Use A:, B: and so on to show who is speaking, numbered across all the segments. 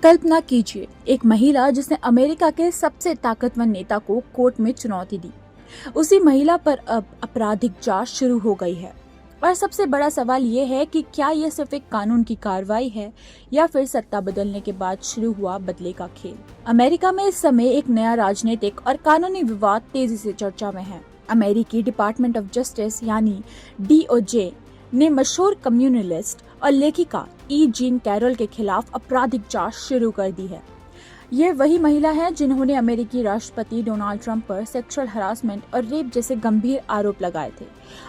A: कल्पना कीजिए, एक महिला जिसने अमेरिका के सबसे ताकतवर नेता को कोर्ट में चुनौती दी। उसी महिला पर अब आपराधिक जांच शुरू हो गई है और सबसे बड़ा सवाल ये है कि क्या यह सिर्फ एक कानून की कार्रवाई है या फिर सत्ता बदलने के बाद शुरू हुआ बदले का खेल। अमेरिका में इस समय एक नया राजनीतिक और कानूनी विवाद तेजी से चर्चा में है। अमेरिकी डिपार्टमेंट ऑफ जस्टिस यानी DOJ ने मशहूर कम्युनलिस्ट और लेखिका जीन कैरोल के खिलाफ आपराधिक जांच शुरू कर दी है। ये वही महिला है जिन्होंने अमेरिकी राष्ट्रपति डोनाल्ड ट्रंप पर सेक्सुअल हरासमेंट और रेप जैसे गंभीर आरोप लगाए थे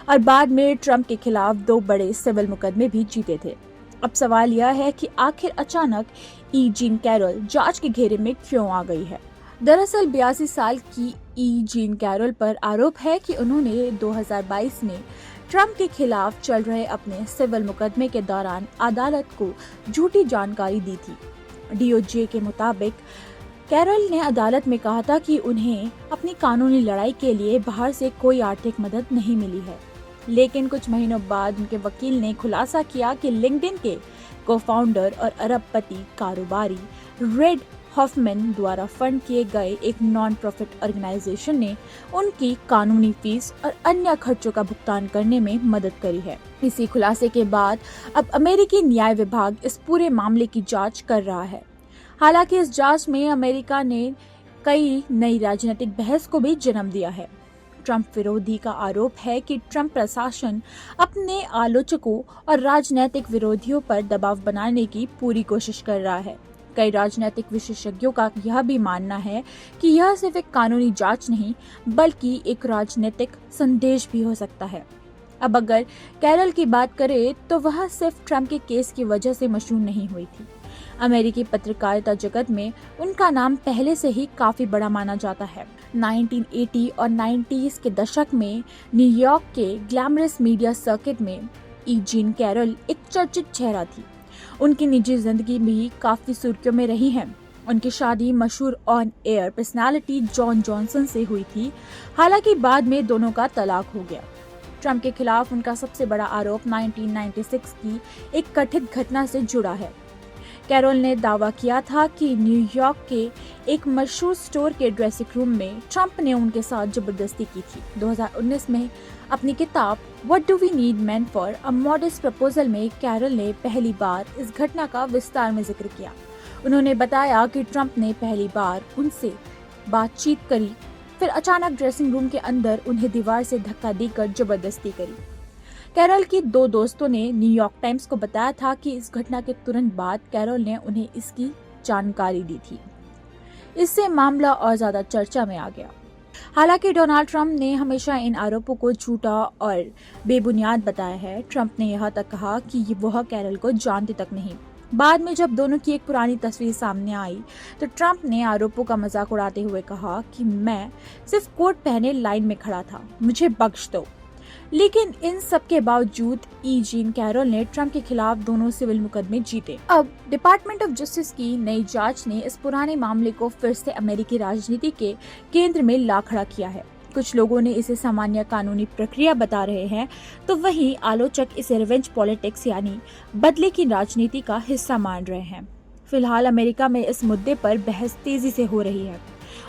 A: और बाद में ट्रंप के खिलाफ 2 बड़े सिविल मुकदमे भी जीते थे। अब सवाल यह है कि आखिर अचानक जीन कैरोल जांच के घेरे में क्यों आ गई है। दरअसल 82 साल की जीन कैरोल पर आरोप है कि उन्होंने 2022 में ट्रंप के खिलाफ चल रहे अपने सिविल मुकदमे के दौरान अदालत को झूठी जानकारी दी थी। DOJ के मुताबिक कैरोल ने अदालत में कहा था कि उन्हें अपनी कानूनी लड़ाई के लिए बाहर से कोई आर्थिक मदद नहीं मिली है, लेकिन कुछ महीनों बाद उनके वकील ने खुलासा किया कि लिंक्डइन के को-फाउंडर और अरबपति कारोबारी रेड हॉफमैन द्वारा फंड किए गए एक नॉन प्रॉफिट ऑर्गेनाइजेशन ने उनकी कानूनी फीस और अन्य खर्चों का भुगतान करने में मदद करी है। इसी खुलासे के बाद अब अमेरिकी न्याय विभाग इस पूरे मामले की जांच कर रहा है। हालांकि इस जांच में अमेरिका ने कई नई राजनीतिक बहस को भी जन्म दिया है। ट्रंप विरोधी का आरोप है कि ट्रंप प्रशासन अपने आलोचकों और राजनीतिक विरोधियों पर दबाव बनाने की पूरी कोशिश कर रहा है। कई राजनीतिक विशेषज्ञों का यह भी मानना है कि यह सिर्फ एक कानूनी जांच नहीं बल्कि एक राजनीतिक संदेश भी हो सकता है। अब अगर कैरोल की बात करें तो वह सिर्फ ट्रंप के केस की वजह से मशहूर नहीं हुई थी। अमेरिकी पत्रकारिता जगत में उनका नाम पहले से ही काफी बड़ा माना जाता है। 1980 और 90s के दशक में न्यूयॉर्क के ग्लैमरस मीडिया सर्किट में जीन कैरोल एक चर्चित चेहरा थी। उनकी निजी जिंदगी भी काफी सुर्खियों में रही है। उनकी शादी मशहूर on air personality John Johnson से हुई थी, हालांकि बाद में दोनों का तलाक हो गया। ट्रंप के खिलाफ उनका सबसे बड़ा आरोप 1996 की एक कथित घटना से जुड़ा है। कैरोल ने दावा किया था कि न्यूयॉर्क के एक मशहूर स्टोर के ड्रेसिंग रूम में ट्रंप ने उनके साथ जबरदस्ती की थी। 2019 में अपनी किताब what do we need man for a modest proposal में कैरोल ने पहली बार इस घटना का विस्तार में जिक्र किया। उन्होंने बताया कि ट्रंप ने पहली बार उनसे बातचीत करी, फिर अचानक ड्रेसिंग रूम के अंदर उन्हें दीवार से धक्का देकर जबरदस्ती करी। कैरोल की 2 दोस्तों ने न्यूयॉर्क टाइम्स को बताया था कि इस घटना के तुरंत बाद कैरोल ने उन्हें इसकी जानकारी दी थी। इससे मामला और ज्यादा चर्चा में आ गया। हालांकि डोनाल्ड ट्रंप ने हमेशा इन आरोपों को झूठा और बेबुनियाद बताया है। ट्रंप ने यहाँ तक कहा कि वह कैरोल को जानते तक नहीं। बाद में जब दोनों की एक पुरानी तस्वीर सामने आई तो ट्रंप ने आरोपों का मजाक उड़ाते हुए कहा कि मैं सिर्फ कोट पहने लाइन में खड़ा था, मुझे बख्श दो। लेकिन इन सब के बावजूद जीन कैरोल ने ट्रंप के खिलाफ दोनों सिविल मुकदमे जीते। अब डिपार्टमेंट ऑफ जस्टिस की नई जांच ने इस पुराने मामले को फिर से अमेरिकी राजनीति के केंद्र में ला खड़ा किया है। कुछ लोगों ने इसे सामान्य कानूनी प्रक्रिया बता रहे हैं, तो वहीं आलोचक इसे रिवेंज पॉलिटिक्स यानी बदले की राजनीति का हिस्सा मान रहे हैं। फिलहाल अमेरिका में इस मुद्दे पर बहस तेजी से हो रही है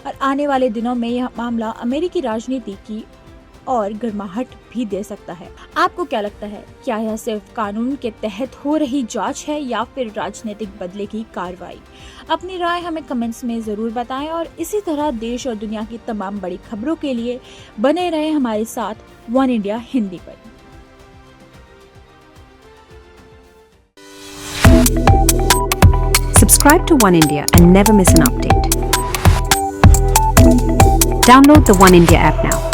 A: और आने वाले दिनों में यह मामला अमेरिकी राजनीति की और गर्माहट भी दे सकता है। आपको क्या लगता है, क्या यह सिर्फ कानून के तहत हो रही जांच है या फिर राजनीतिक बदले की कार्रवाई? अपनी राय हमें कमेंट्स में जरूर बताएं और इसी तरह देश और दुनिया की तमाम बड़ी खबरों के लिए बने रहें हमारे साथ वन इंडिया हिंदी पर।
B: Subscribe to One India and never miss an update. Download the One India app now.